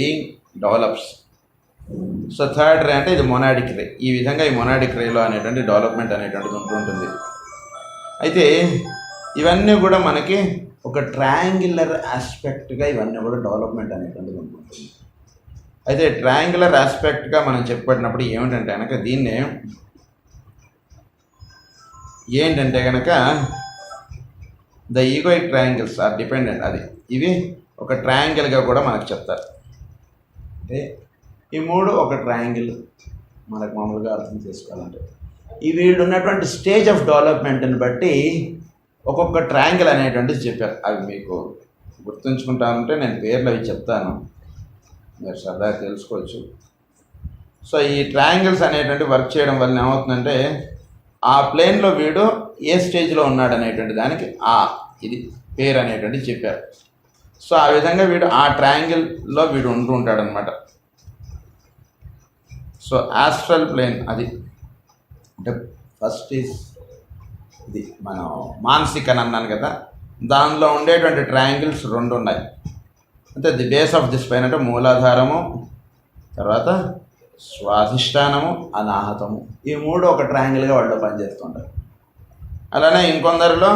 Being develops. So third రే అంటే ఇది monadic రే. ఈ విధంగా ఈ మొనాడిక్ రేలో అనేటువంటి డెవలప్మెంట్ అనేటువంటిది ఉంటుంటుంది. అయితే ఇవన్నీ కూడా మనకి ఒక ట్రయాంగులర్ ఆస్పెక్ట్గా ఇవన్నీ కూడా డెవలప్మెంట్ అనేటువంటిది ఉంటుంది. అయితే ట్రయాంగులర్ ఆస్పెక్ట్గా మనం చెప్పబడినప్పుడు ఏమిటంటే కనుక దీన్నే ఏంటంటే కనుక the egoic triangles are dependent. అది ఇవి ఒక ట్రయాంగిల్గా కూడా మనకు చెప్తారు. అంటే ఈ మూడు ఒక ట్రయాంగిల్ మనకు మామూలుగా అర్థం చేసుకోవాలంటే ఈ వీళ్ళు ఉన్నటువంటి స్టేజ్ ఆఫ్ డెవలప్మెంట్ని బట్టి ఒక్కొక్క ట్రయాంగిల్ అనేటువంటిది చెప్పారు. అవి మీకు గుర్తుంచుకుంటానంటే నేను పేర్లు అవి చెప్తాను, మీరు సరదాగా తెలుసుకోవచ్చు. సో ఈ ట్రయాంగిల్స్ అనేటువంటి వర్క్ చేయడం వల్ల ఏమవుతుందంటే ఆ ప్లేన్లో వీడు ఏ స్టేజ్లో ఉన్నాడు అనేటువంటి దానికి ఇది పేరు అనేటువంటిది చెప్పారు. సో ఆ విధంగా వీడు ఆ ట్రయాంగిల్లో వీడు ఉంటూ ఉంటాడనమాట. సో ఆస్ట్రల్ ప్లేన్ అది అంటే ఫస్ట్ ఈజ్ ఇది మనం మానసిక అని అన్నాను కదా, దానిలో ఉండేటువంటి ట్రయాంగిల్స్ రెండు ఉన్నాయి. అంటే the base of the spine అంటే మూలాధారము, తర్వాత స్వాధిష్టానము, అనాహతము, ఈ మూడు ఒక ట్రయాంగిల్గా వాళ్ళు పనిచేస్తుంటారు. అలానే ఇంకొందరిలో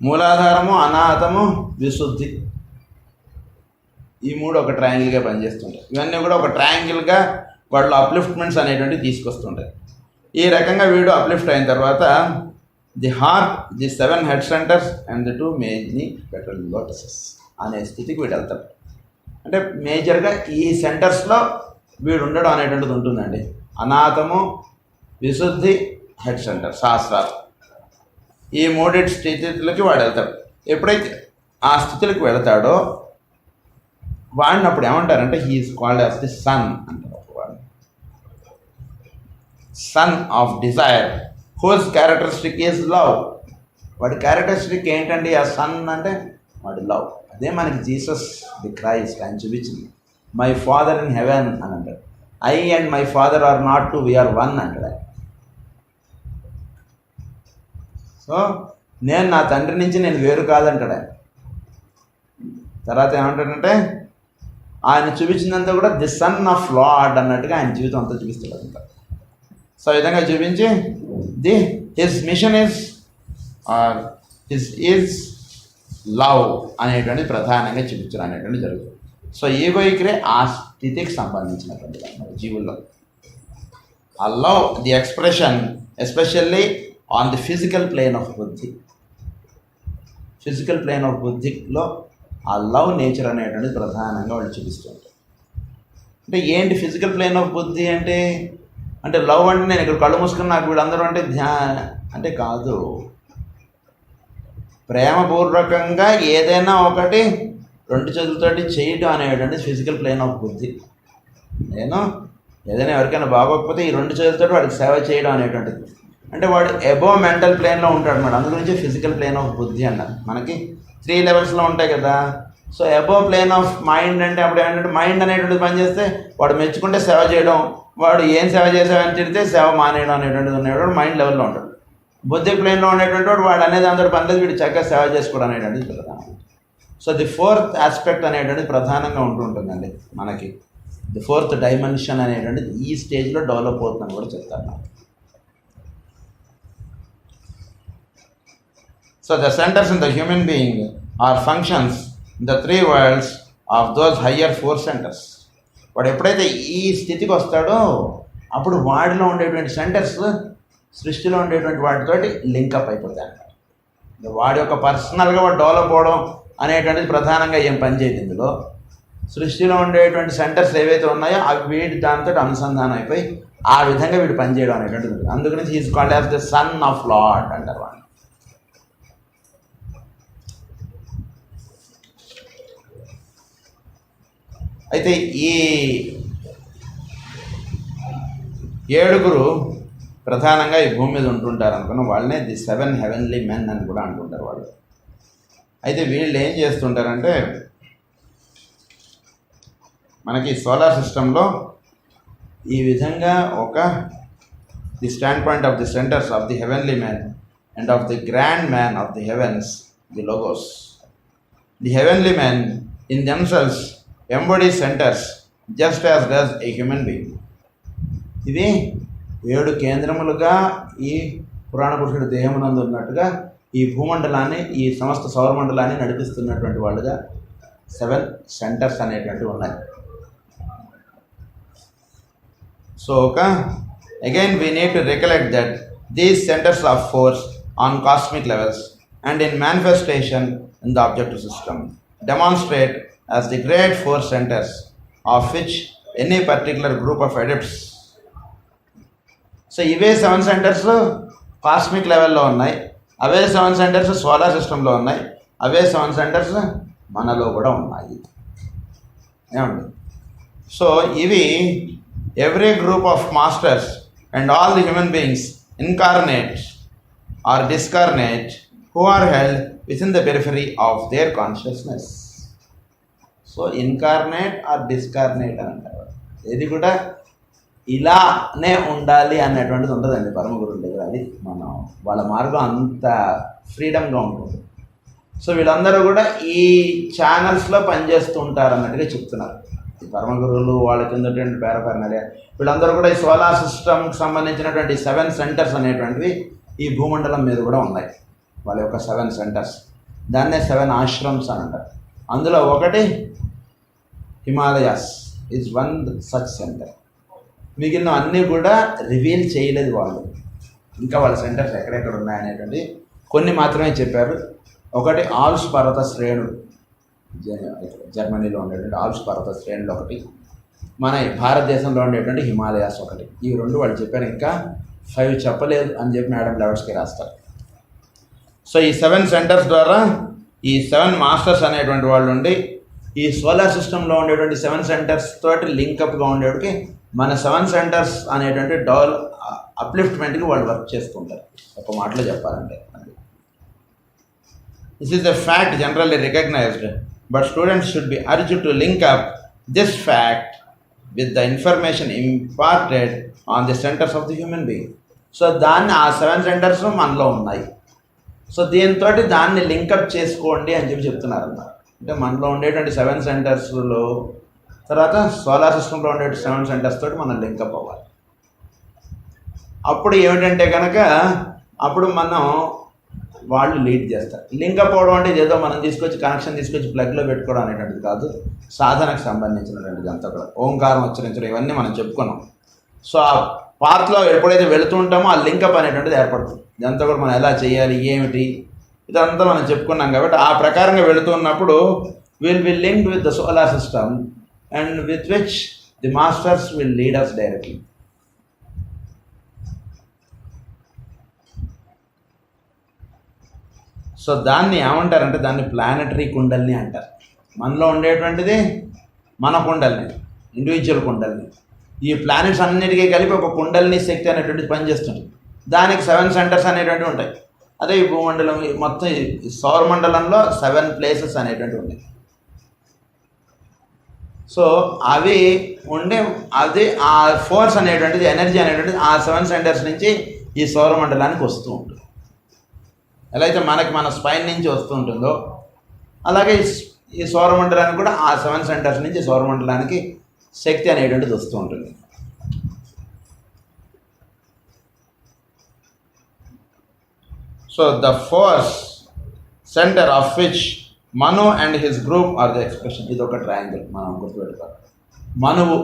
మూలాధారము, అనాహతము, విశుద్ధి, ఈ మూడు ఒక ట్రయాంగిల్గా పనిచేస్తుంటాయి. ఇవన్నీ కూడా ఒక ట్రయాంగిల్గా వాళ్ళు అప్లిఫ్ట్మెంట్స్ అనేటువంటివి తీసుకొస్తుంటాయి. ఈ రకంగా వీడు అప్లిఫ్ట్ అయిన తర్వాత the heart, the 7 head centres and the 2 main petal lotuses అనే స్థితికి వీడు వెళ్తాడు. అంటే మేజర్గా ఈ సెంటర్స్లో వీడు ఉండడం అనేటువంటిది ఉంటుందండి. అనాథము, విశుద్ధి, హెడ్ సెంటర్, సహస్రాలు, ఈ మూడింటి స్థితులకి వాడు వెళ్తాడు. ఎప్పుడైతే ఆ స్థితులకి వెళ్తాడో వాడిని అప్పుడు ఏమంటారంటే he's called as the son అంటారు. వాడు son of desire whose characteristic is love. వాడి క్యారెక్టరిస్టిక్ ఏంటండి ఆ సన్ అంటే వాడి లవ్. అదే మనకి జీసస్ ది క్రైస్ట్ ఆయన చూపించింది. మై ఫాదర్ ఇన్ హెవెన్ అని అంటాడు. I and my father are not two, we are one అంటాడు. సో నేను నా తండ్రి నుంచి నేను వేరు కాదంటాడు ఆయన. తర్వాత ఏమంటాడంటే ఆయన చూపించిందంతా కూడా ది సన్ ఆఫ్ లార్డ్ అన్నట్టుగా ఆయన జీవితం అంతా చూపిస్తాడు అంతా. సో ఈ విధంగా చూపించి హిస్ మిషన్ ఈజ్ లవ్ అనేటువంటి ప్రధానంగా చూపించడం అనేటువంటి జరుగుతుంది. సో ఈగోయిక్రే ఆ స్థితికి సంబంధించినటువంటి జీవుల్లో ఆ love the expression especially on the physical plane of buddhi. Physical plane of బుద్ధిలో ఆ లవ్ నేచర్ అనేటువంటిది ప్రధానంగా వాళ్ళు చూపిస్తూ ఉంటారు. అంటే ఏంటి ఫిజికల్ ప్లేన్ ఆఫ్ బుద్ధి అంటే లవ్ అంటే నేను ఇక్కడ కళ్ళు మూసుకుని నాకు వీళ్ళందరూ అంటే అంటే కాదు. ప్రేమపూర్వకంగా ఏదైనా ఒకటి 2 చేతులతోటి చేయడం అనేటువంటి ఫిజికల్ ప్లేన్ ఆఫ్ బుద్ధి. నేను ఏదైనా ఎవరికైనా బాగోకపోతే ఈ 2 చేతులతోటి వాడికి సేవ చేయడం అనేటువంటిది. అంటే వాడు అబోవ్ మెంటల్ ప్లేన్లో ఉంటాడు అన్నమాట. అందు గురించి ఫిజికల్ ప్లేన్ ఆఫ్ బుద్ధి అన్నారు. మనకి 3 లెవెల్స్లో ఉంటాయి కదా. So above plane of mind అంటే అప్పుడు ఏంటంటే మైండ్ అనేటువంటిది పనిచేస్తే వాడు మెచ్చుకుంటే సేవ చేయడం, వాడు ఏం సేవ చేసావని తిడితే సేవ మానేయడం అనేటువంటిది ఉండేవాడు మైండ్ లెవెల్లో ఉంటాడు. బుద్ధి ప్లేన్లో ఉండేటువంటి వాడు అనేది అందరూ పనిలేదు, వీడు చక్కగా సేవ చేసుకోవడం అనేటువంటిది ప్రధానం. సో ది 4th ఆస్పెక్ట్ అనేటువంటిది ప్రధానంగా ఉంటుందండి మనకి. ది 4th డైమెన్షన్ అనేటువంటిది ఈ స్టేజ్లో డెవలప్ అవుతుందని కూడా చెప్తారు నాకు. So the centres in the human being are functions in the 3 worlds of those higher 4 centers. వాడు ఎప్పుడైతే ఈ స్థితికి వస్తాడో అప్పుడు వాడిలో ఉండేటువంటి సెంటర్స్ సృష్టిలో ఉండేటువంటి వాటితోటి లింకప్ అయిపోతాయి అన్నమాట. వాడి యొక్క పర్సనల్గా వాడు డెవలప్ అవడం అనేటువంటిది ప్రధానంగా ఏం పనిచేయదు ఇందులో. సృష్టిలో ఉండేటువంటి సెంటర్స్ ఏవైతే ఉన్నాయో అవి వీడి దాంతో అనుసంధానం అయిపోయి ఆ విధంగా వీడు పనిచేయడం అనేటువంటిది ఉంటుంది. అందుకని he's called as the son of lord అంటారు వాడిని. అయితే ఈ 7 ప్రధానంగా ఈ భూమి మీద ఉంటుంటారు అనుకున్న వాళ్ళనే ది 7 heavenly men అని కూడా అంటుంటారు వాళ్ళు. అయితే వీళ్ళు ఏం చేస్తుంటారంటే మనకి సోలార్ సిస్టంలో ఈ విధంగా ఒక the standpoint of the centres of the heavenly man and of the grand man of the heavens, the logos. The heavenly man in themselves embodies centers just as does a human being. ఇవి 7 కేంద్రములుగా ఈ పురాణ పురుషుడి దేహమునందు ఉన్నట్టుగా ఈ భూమండలాన్ని, ఈ సమస్త సౌరమండలాన్ని నడిపిస్తున్నటువంటి వాళ్ళుగా 7 సెంటర్స్ అనేటువంటివి ఉన్నాయి. So again we need to recollect that these centers of force on cosmic levels and in manifestation in the objective system demonstrate as the great force centers of which any particular group of adepts. So ఇవే 7 centres cosmic లెవెల్లో ఉన్నాయి, అవే 7 centres solar సిస్టంలో ఉన్నాయి, అవే 7 centres మనలో కూడా ఉన్నాయి. ఏమండి? So ఇవి every group of masters and all the human beings incarnate or discarnate who are held within the periphery of their consciousness. So incarnate or discarnate అని అంటారు. ఇది కూడా ఇలానే ఉండాలి అనేటువంటిది ఉండదండి పరమ గురువుల దగ్గర. అది మనం వాళ్ళ మార్గం అంత ఫ్రీడమ్గా ఉంటుంది. సో వీళ్ళందరూ కూడా ఈ ఛానల్స్లో పనిచేస్తూ ఉంటారు అన్నట్టుగా చెప్తున్నారు. పరమ గురువులు వాళ్ళ కింద పేరపరినడే వీళ్ళందరూ కూడా ఈ సోలార్ సిస్టమ్కి సంబంధించినటువంటి 7 సెంటర్స్ అనేటువంటివి ఈ భూమండలం మీద కూడా ఉన్నాయి. వాళ్ళ యొక్క 7 సెంటర్స్, దాన్నే 7 ఆశ్రమ్స్ అని అంటారు. అందులో ఒకటి హిమాలయాస్ ఈజ్ 1 సచ్ సెంటర్. మిగిలిన అన్నీ కూడా రివీల్ చేయలేదు వాళ్ళు, ఇంకా వాళ్ళ సెంటర్స్ ఎక్కడెక్కడ ఉన్నాయనేటువంటి కొన్ని మాత్రమే చెప్పారు. ఒకటి ఆల్ప్స్ పర్వత శ్రేణులు, జర్మనీలో ఉండేటువంటి ఆల్ప్స్ పర్వత శ్రేణులు ఒకటి, మన భారతదేశంలో ఉండేటువంటి హిమాలయాస్ ఒకటి. ఈ 2 వాళ్ళు చెప్పారు, ఇంకా 5 చెప్పలేదు అని చెప్పి మేడం లెవెల్స్కి రాస్తారు. సో ఈ 7 సెంటర్స్ ద్వారా ఈ 7 మాస్టర్స్ అనేటువంటి వాళ్ళు ఉండి ఈ సోలార్ సిస్టంలో ఉండేటువంటి 7 సెంటర్స్ తోటి లింకప్గా ఉండేటికి మన 7 సెంటర్స్ అనేటువంటి అప్లిఫ్ట్మెంట్కి వాళ్ళు వర్క్ చేస్తుంటారు. ఒక మాటలో చెప్పాలంటే this is the fact generally recognised, but students should be urged to link up this fact with the information imparted on the centers of the human being. So దాన్ని ఆ 7 సెంటర్స్ మనలో ఉన్నాయి. సో దీంతో దాన్ని లింకప్ చేసుకోండి అని చెప్పి చెప్తున్నారు అన్నమాట. అంటే మనలో ఉండేటువంటి 7 సెంటర్స్లో తర్వాత సోలార్ సిస్టంలో ఉండే 7 సెంటర్స్ తోటి మనం లింకప్ అవ్వాలి. అప్పుడు ఏమిటంటే కనుక అప్పుడు మనం వాళ్ళు లీడ్ చేస్తారు. లింకప్ అవడం అంటే ఏదో మనం తీసుకొచ్చి కనెక్షన్ తీసుకొచ్చి ప్లగ్లో పెట్టుకోవడం అనేటువంటిది కాదు, సాధనకు సంబంధించినటువంటిది అంతా కూడా. ఓంకారం ఉచ్చరించడం ఇవన్నీ మనం చెప్పుకున్నాం. సో ఆ పాత్లో ఎప్పుడైతే వెళుతూ ఉంటామో ఆ లింకప్ అనేటువంటిది ఏర్పడుతుంది. ఇదంతా కూడా మనం ఎలా చేయాలి, ఏమిటి, ఇదంతా మనం చెప్పుకున్నాం. కాబట్టి ఆ ప్రకారంగా వెళుతున్నప్పుడు will be linked with the solar system and with which the masters will lead us directly. So దాన్ని ఏమంటారంటే దాన్ని ప్లానెటరీ కుండల్ని అంటారు. మనలో ఉండేటువంటిది మన కుండల్ని, ఇండివిజువల్ కుండల్ని. ఈ ప్లానెట్స్ అన్నిటికీ కలిపి ఒక కుండల్ని శక్తి అనేటువంటిది పనిచేస్తుంది. దానికి 7 సెంటర్స్ అనేటువంటివి ఉంటాయి. అదే ఈ భూమండలం మొత్తం ఈ సౌరమండలంలో 7 ప్లేసెస్ అనేటువంటివి ఉన్నాయి. సో అవి ఉండే అది ఆ ఫోర్స్ అనేటువంటిది, ఎనర్జీ అనేటువంటిది ఆ 7 సెంటర్స్ నుంచి ఈ సౌరమండలానికి వస్తూ ఉంటుంది. ఎలా అయితే మనకి మన స్పైన్ నుంచి వస్తూ ఉంటుందో అలాగే ఈ సౌరమండలానికి కూడా ఆ 7 సెంటర్స్ నుంచి సౌరమండలానికి శక్తి అనేటువంటిది వస్తూ ఉంటుంది. So the force centre of which Manu and his group are the expression. ఇది ఒక ట్రయాంగిల్ మనం గుర్తుపెట్టుకోవాలి. మనువు,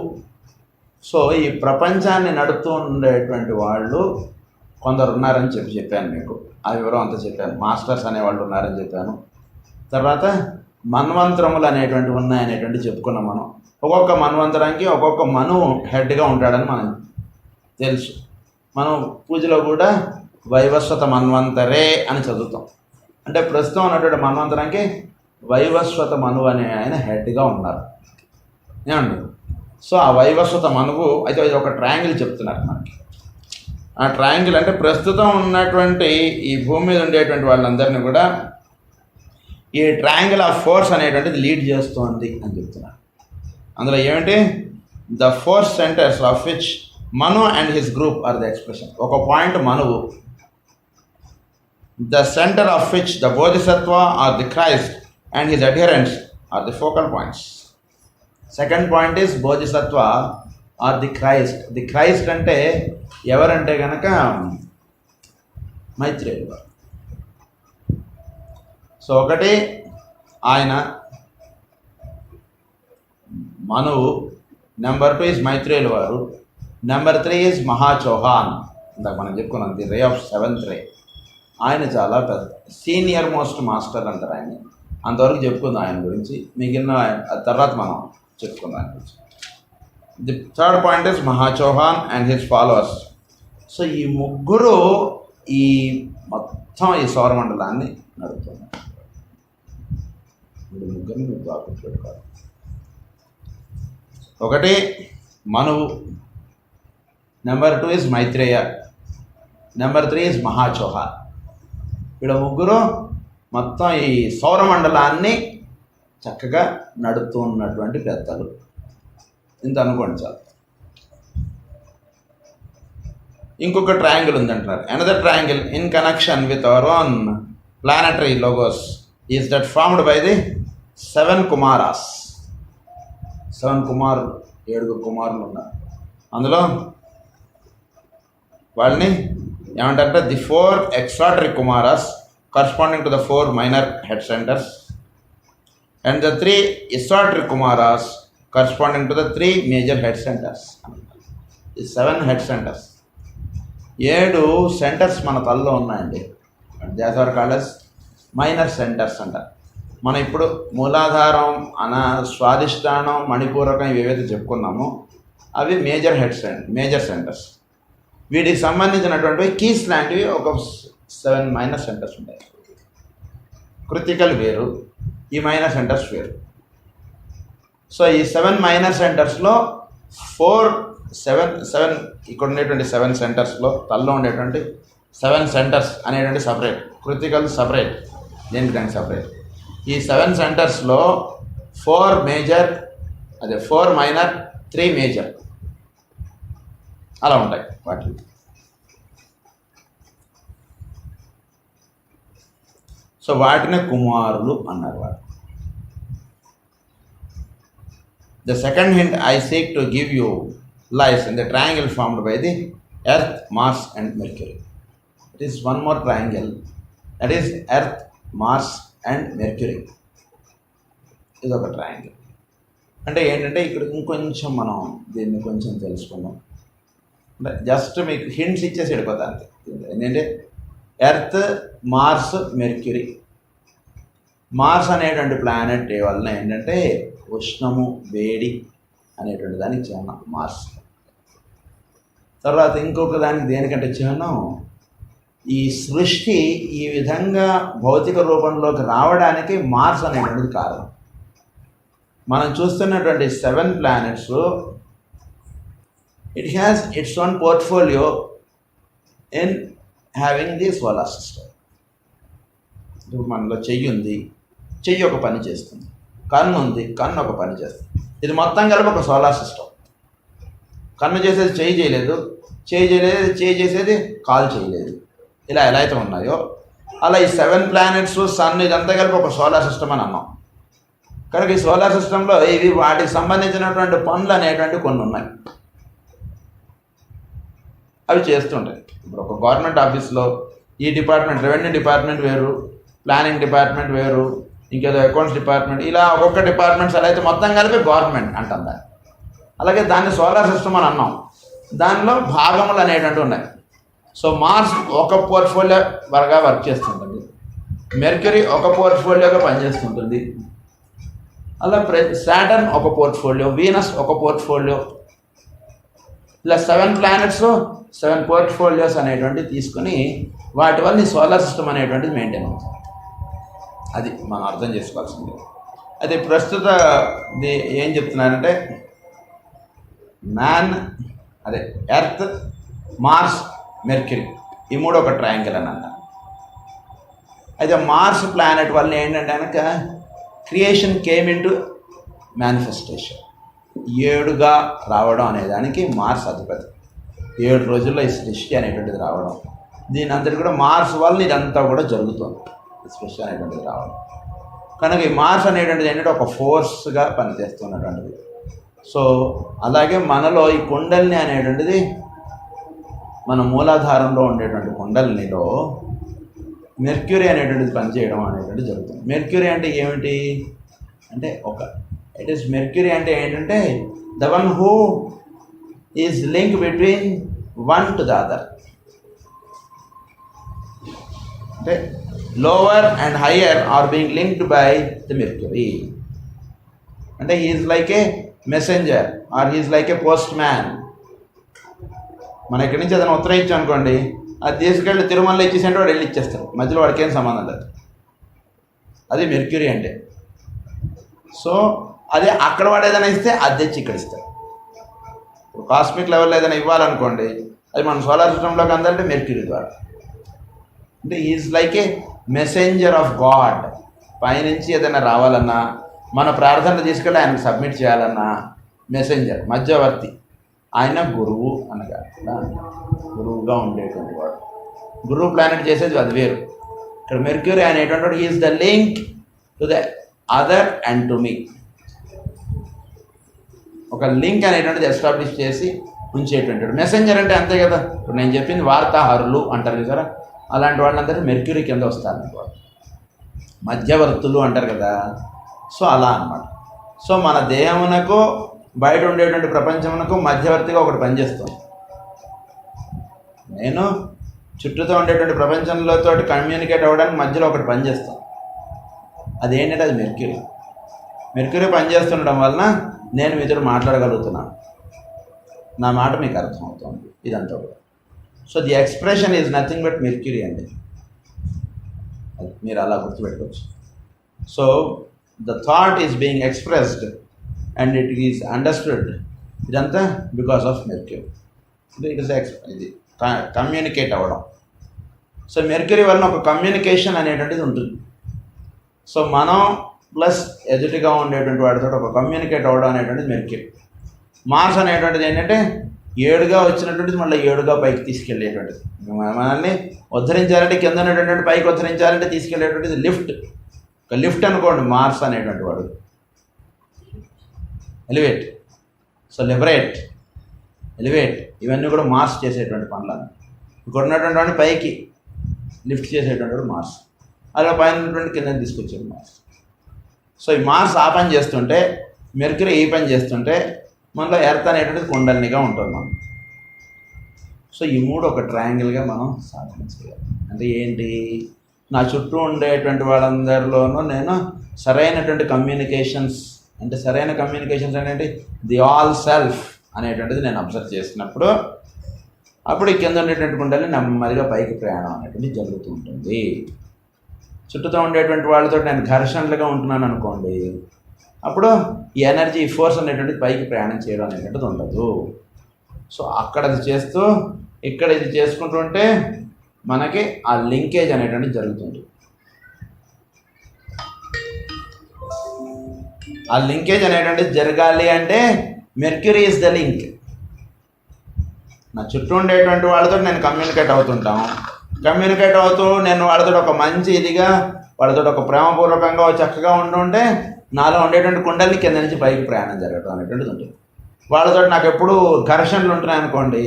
సో ఈ ప్రపంచాన్ని నడుపుతూ ఉండేటువంటి వాళ్ళు కొందరు ఉన్నారని చెప్పాను మీకు. ఆ వివరం అంతా చెప్పాను. మాస్టర్స్ అనేవాళ్ళు ఉన్నారని చెప్పాను. తర్వాత మన్వంతరములు అనేటువంటివి ఉన్నాయనేటువంటి చెప్పుకున్నాం మనం. ఒక్కొక్క మన్వంతరానికి ఒక్కొక్క మనువు హెడ్గా ఉంటాడని మనం తెలుసు. మనం పూజలో కూడా వైవస్వత మన్వంతరే అని చదువుతాం. అంటే ప్రస్తుతం ఉన్నటువంటి మన్వంతరానికి వైవస్వత మనువు అనే ఆయన హెడ్గా ఉన్నారు. ఏమండి? సో ఆ వైవస్వత మనువు అయితే ఇది ఒక ట్రయాంగిల్ చెప్తున్నారు మనకి. ఆ ట్రయాంగిల్ అంటే ప్రస్తుతం ఉన్నటువంటి ఈ భూమి మీద ఉండేటువంటి వాళ్ళందరినీ కూడా ఈ ట్రయాంగిల్ ఆఫ్ ఫోర్స్ అనేటువంటిది లీడ్ చేస్తోంది అని చెప్తున్నారు. అందులో ఏమిటి? The force centres of which Manu and his group are the expression. ఒక పాయింట్ మనువు, the centre of which the Bodhisattva or the Christ and his adherents are the focal points. Second point is Bodhisattva or the Christ. The Christ అంటే ఎవరంటే కనుక మైత్రేయులు వారు. So ఒకటి ఆయన మనువు, number 2 is మైత్రేయులు వారు, నెంబర్ 3 ఈజ్ మహాచౌహాన్. ఇందాక మనం చెప్పుకున్నాం ది రే ఆఫ్ 7th రే. ఆయన చాలా పెద్ద సీనియర్ మోస్ట్ మాస్టర్ అంటారు ఆయన. అంతవరకు చెప్పుకుందాం ఆయన గురించి, మిగిలిన తర్వాత మనం చెప్పుకుందాం ఆయన గురించి. The third point is Mahachohan and his followers. So ఈ ముగ్గురు ఈ మొత్తం ఈ సౌరమండలాన్ని నడుపుతున్నారు. ఈ ముగ్గురిని మీరు బాగా గుర్తుపెట్టుకోవాలి. ఒకటి మనువు, number 2 is Maitreya, number 3 is Mahachohan. వీళ్ళ ముగ్గురు మొత్తం ఈ సౌరమండలాన్ని చక్కగా నడుపుతూ ఉన్నటువంటి పెద్దలు. ఇంత అనుకోండి చాలు. ఇంకొక ట్రయాంగిల్ ఉందంటున్నారు. Another triangle in connection with our own planetary logos is that formed by the 7 Kumaras. 7 కుమారులు, 7 కుమారులు ఉన్నారు. అందులో వాళ్ళని ఏమంటారంటే the 4 exoteric Kumaras corresponding to the 4 minor head centres and the 3 esoteric Kumaras corresponding to the 3 major head centres. ఈ 7 head centres, 7 centres మన తలలో ఉన్నాయండి. దేశవర్ కాలేజ్ మైనర్ సెంటర్స్ అంటారు. మనం ఇప్పుడు మూలాధారం, స్వాదిష్టానం, మణిపూరకం ఇవి ఏవైతే చెప్పుకున్నామో అవి మేజర్ సెంటర్స్. వీటికి సంబంధించినటువంటి కీస్ లాంటివి ఒక 7 మైనర్ సెంటర్స్ ఉంటాయి. కృతికలు వేరు, ఈ మైనర్ సెంటర్స్ వేరు. సో ఈ 7 మైనర్ సెంటర్స్లో 7 ఇక్కడ ఉండేటువంటి 7 సెంటర్స్లో తల్లో ఉండేటువంటి 7 సెంటర్స్ అనేటువంటి సపరేట్, కృతికలు సపరేట్, దేనికి దానికి సపరేట్. ఈ 7 సెంటర్స్లో 4 మేజర్, 4 మైనర్, 3 మేజర్ అలా ఉంటాయి వాటి. సో వాటినే కుమారులు అన్నారు వాడు. The second hint I seek to give you lies in the triangle formed by the Earth, Mars and Mercury. It is one more triangle, that is Earth, Mars and Mercury. ఇది ఒక triangle. అంటే ఏంటంటే ఇక్కడ ఇంకొంచెం మనం దీన్ని కొంచెం తెలుసుకుందాం. అంటే జస్ట్ మీకు హింట్స్ ఇచ్చేసి వెళ్ళిపోతా అంతే. ఏంటంటే ఎర్త్, మార్స్, మెర్క్యూరీ. మార్స్ అనేటువంటి ప్లానెట్ వలన ఏంటంటే ఉష్ణము, వేడి అనేటువంటి దానికి చిహ్నం మార్స్. తర్వాత ఇంకొక దానికి దేనికంటే చిహ్నం, ఈ సృష్టి ఈ విధంగా భౌతిక రూపంలోకి రావడానికి మార్స్ అనేటువంటిది కారణం. మనం చూస్తున్నటువంటి 7 planets, it has its own portfolio in having the solar system. ఇప్పుడు మనలో చెయ్యి ఉంది, చెయ్యి ఒక పని చేస్తుంది. కన్ను ఉంది, కన్ను ఒక పని చేస్తుంది. ఇది మొత్తం కలిపి ఒక సోలార్ సిస్టమ్. కన్ను చేసేది చెయ్యి చేయలేదు, చెయ్యి చేయలేదు చెయ్యి చేసేది కాలు చేయలేదు. ఇలా ఎలా అయితే ఉన్నాయో అలా ఈ 7 ప్లానెట్స్, సన్, ఇదంతా కలిపి ఒక సోలార్ సిస్టమ్ అని అన్నాం. కనుక ఈ సోలార్ సిస్టంలో ఇవి వాటికి సంబంధించినటువంటి పనులు అనేటువంటివి కొన్ని ఉన్నాయి, అవి చేస్తుంటాయి. ఇప్పుడు ఒక గవర్నమెంట్ ఆఫీస్లో ఈ డిపార్ట్మెంట్, రెవెన్యూ డిపార్ట్మెంట్ వేరు, ప్లానింగ్ డిపార్ట్మెంట్ వేరు, ఇంకేదో అకౌంట్స్ డిపార్ట్మెంట్, ఇలా ఒక్కొక్క డిపార్ట్మెంట్స్ అలా అయితే మొత్తం కలిపి గవర్నమెంట్ అంటాం దాన్ని. అలాగే దాన్ని సోలార్ సిస్టమ్ అని అన్నాం. దానిలో భాగములు అనేటువంటివి ఉన్నాయి. సో మార్స్ ఒక పోర్ట్ఫోలియో వరగా వర్క్ చేస్తుంటుంది, మెర్క్యూరీ ఒక పోర్ట్ఫోలియోగా పనిచేస్తుంటుంది, అలా సాటర్న్ ఒక పోర్ట్ఫోలియో, వీనస్ ఒక పోర్ట్ఫోలియో, ఇలా 7 ప్లానెట్స్ 7 పోర్ట్ఫోలియోస్ అనేటువంటివి తీసుకుని వాటి వల్ల ఈ సోలార్ సిస్టమ్ అనేటువంటిది మెయింటైన్ అవుతుంది. అది మనం అర్థం చేసుకోవాల్సింది. అయితే ప్రస్తుత ఏం చెప్తున్నారంటే ఎర్త్, మార్స్, మెర్క్యూరీ ఈ 3 ఒక ట్రయాంగిల్ అని అన్నారు. అయితే మార్స్ ప్లానెట్ వల్ల ఏంటంటే కనుక క్రియేషన్ కేమ్ ఇంటూ మేనిఫెస్టేషన్, 7గా రావడం అనేదానికి మార్స్ అధిపతి. 7 రోజుల్లో ఈ సృష్టి అనేటువంటిది రావడం, దీని అంతటి కూడా మార్స్ వల్ల ఇదంతా కూడా జరుగుతుంది, సృష్టి అనేటువంటిది రావడం. కనుక ఈ మార్స్ అనేటువంటిది ఏంటంటే ఒక ఫోర్స్గా పనిచేస్తున్నటువంటిది. సో అలాగే మనలో ఈ కుండలిని అనేటువంటిది మన మూలాధారంలో ఉండేటువంటి కుండలినిలో మెర్క్యూరీ అనేటువంటిది పనిచేయడం అనేటువంటిది జరుగుతుంది. మెర్క్యూరీ అంటే ఏమిటి అంటే ఇట్ ఈస్ మెర్క్యూరీ అంటే ఏంటంటే the one who is link between one to the other. అంటే lower and higher are being linked by the Mercury. అంటే he is like a messenger or he is like a postman. మన ఇక్కడి నుంచి ఏదైనా ఉత్తరం ఇచ్చాం అనుకోండి, అది తీసుకెళ్ళి తిరుమలలో ఇచ్చేసంటే వాడు వెళ్ళి ఇచ్చేస్తారు, మధ్యలో వాడికి ఏం సంబంధం లేదు. అది మెర్క్యూరీ అంటే. సో అదే అక్కడ వాడు ఏదైనా ఇస్తే అది తెచ్చి ఇక్కడ ఇస్తారు. ఇప్పుడు కాస్మిక్ లెవెల్లో ఏదైనా ఇవ్వాలనుకోండి, అది మన సోలార్ సిస్టంలోకి అందాలంటే మెర్క్యూరీ ద్వారా. అంటే is like a messenger of God. పైనుంచి ఏదైనా రావాలన్నా, మన ప్రార్థనలు తీసుకెళ్ళి ఆయనకు సబ్మిట్ చేయాలన్నా మెసెంజర్, మధ్యవర్తి. ఆయన గురువు అనగా గురువుగా ఉండేటువంటి వాడు. గురువు ప్లానెట్ చేసేది అది వేరు. ఇక్కడ మెర్క్యూరీ అనేటువంటి వాడు is the link to the other and to me. ఒక లింక్ అనేటువంటిది ఎస్టాబ్లిష్ చేసి ఉంచేటువంటి వాడు. మెసెంజర్ అంటే అంతే కదా. ఇప్పుడు నేను చెప్పింది వార్తాహరులు అంటారు కదా, అలాంటి వాళ్ళందరూ మెర్క్యూరీ కింద వస్తారు. వాడు మధ్యవర్తులు అంటారు కదా. సో అలా అన్నమాట. సో మన దేహమునకు బయట ఉండేటువంటి ప్రపంచమునకు మధ్యవర్తిగా ఒకటి పనిచేస్తుంది. నేను చుట్టూతో ఉండేటువంటి ప్రపంచంలోతో కమ్యూనికేట్ అవ్వడానికి మధ్యలో ఒకటి పనిచేస్తాను. అదేంటంటే అది మెర్క్యూరీ. మెర్క్యూరీ పనిచేస్తుండడం వలన నేను మీతో మాట్లాడగలుగుతున్నాను, నా మాట మీకు అర్థమవుతుంది ఇదంతా కూడా. So the expression is nothing but Mercury అండి. అది మీరు అలా గుర్తుపెట్టుకోవచ్చు. So the thought is being expressed and it is understood. ఇదంతా బికాస్ ఆఫ్ మెర్క్యూరీ. ఇది కమ్యూనికేట్ అవ్వడం. సో మెర్క్యూరీ వలన ఒక కమ్యూనికేషన్ అనేటువంటిది ఉంటుంది. సో మనం ప్లస్ ఎదుటిగా ఉండేటువంటి వాడితో ఒక కమ్యూనికేట్ అవ్వడం అనేటువంటిది మెర్క్యూరీ. మార్స్ అనేటువంటిది ఏంటంటే 7గా వచ్చినటువంటిది మళ్ళీ 7గా పైకి తీసుకెళ్ళేటువంటిది. మనల్ని ఉద్ధరించాలంటే కింద ఉన్నటువంటి పైకి ఉద్ధరించాలంటే తీసుకెళ్ళేటువంటిది లిఫ్ట్. ఒక లిఫ్ట్ అనుకోండి మార్స్ అనేటువంటి వాడు. ఎలివేట్, సో లిబరేట్, ఎలివేట్, ఇవన్నీ కూడా మార్స్ చేసేటువంటి పనులు. ఇక్కడ ఉన్నటువంటి వాడిని పైకి లిఫ్ట్ చేసేటువంటి వాడు మార్స్. అలా పైన ఉన్నటువంటి కింద తీసుకొచ్చేది మార్స్. సో ఈ మార్స్ ఆ పని చేస్తుంటే, మెర్క్యూరీ ఈ పని చేస్తుంటే, మనలో ఎర్త్ అనేటువంటిది కుండలినిగా ఉంటుంది మనం. సో ఈ మూడు ఒక ట్రయాంగిల్గా మనం సాధన చేయాలి. అంటే ఏంటి, నా చుట్టూ ఉండేటువంటి వాళ్ళందరిలోనూ నేను సరైనటువంటి కమ్యూనికేషన్స్, అంటే సరైన కమ్యూనికేషన్స్ అనేది ది ఆల్ సెల్ఫ్ అనేటువంటిది నేను అబ్జర్వ్ చేసినప్పుడు, అప్పుడు ఈ కింద ఉండేటువంటి కుండలిని నెమ్మదిగా పైకి ప్రయాణం అనేటువంటిది జరుగుతూ ఉంటుంది. చుట్టూతో ఉండేటువంటి వాళ్ళతో నేను ఘర్షణలుగా ఉంటున్నాను అనుకోండి, అప్పుడు ఈ ఎనర్జీ, ఈ ఫోర్స్ అనేటువంటిది పైకి ప్రయాణం చేయడం అనేటువంటిది ఉండదు. సో అక్కడ అది చేస్తూ ఇక్కడ ఇది చేసుకుంటూ ఉంటే మనకి ఆ లింకేజ్ అనేటువంటిది జరుగుతుంది. ఆ లింకేజ్ అనేటువంటిది జరగాలి అంటే మెర్క్యూరీ ఈజ్ ద లింక్. నా చుట్టూ ఉండేటువంటి వాళ్ళతో నేను కమ్యూనికేట్ అవుతుంటాం. కమ్యూనికేట్ అవుతూ నేను వాళ్ళతో ఒక మంచి ఇదిగా, వాళ్ళతో ఒక ప్రేమపూర్వకంగా చక్కగా ఉంటుంటే నాలో ఉండేటువంటి కుండలిని కింద నుంచి పైకి ప్రయాణం జరగడం అనేటువంటిది ఉంటుంది. వాళ్ళతో నాకు ఎప్పుడు ఘర్షణలు ఉంటున్నాయి అనుకోండి,